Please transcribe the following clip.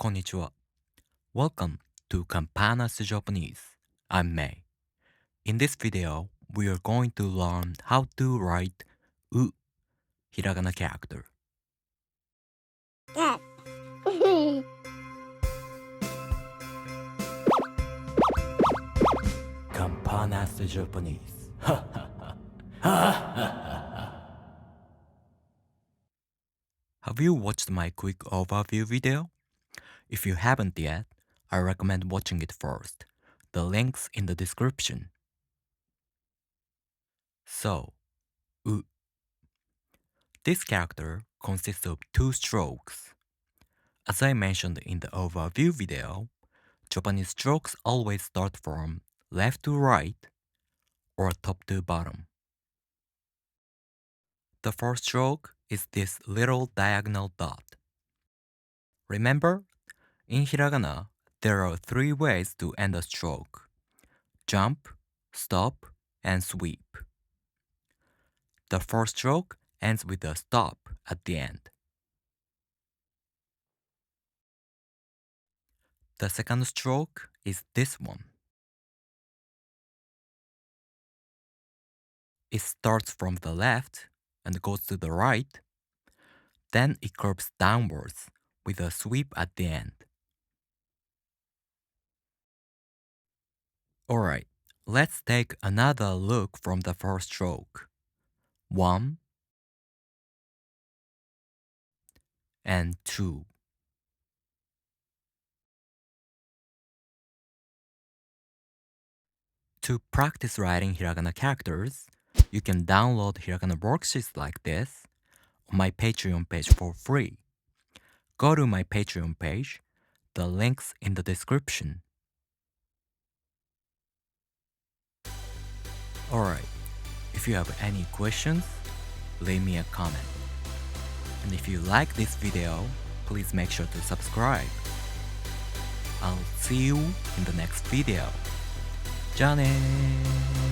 こんにちは。Welcome to Campanas Japanese. I'm May. In this video, we are going to learn how to write U hiragana character. Campanas Japanese. Have you watched my quick overview video? If you haven't yet, I recommend watching it first. The link's in the description. So, U. This character consists of two strokes. As I mentioned in the overview video, Japanese strokes always start from left to right or top to bottom. The first stroke is this little diagonal dot. Remember, in hiragana, there are three ways to end a stroke: jump, stop, and sweep. The first stroke ends with a stop at the end. The second stroke is this one. It starts from the left and goes to the right. Then it curves downwards with a sweep at the end. Alright, let's take another look from the first stroke. 1 and 2. To practice writing hiragana characters, you can download hiragana worksheets like this on my Patreon page for free. Go to my Patreon page. The link's in the description. Alright, if you have any questions, leave me a comment. And if you like this video, please make sure to subscribe. I'll see you in the next video. じゃあねー。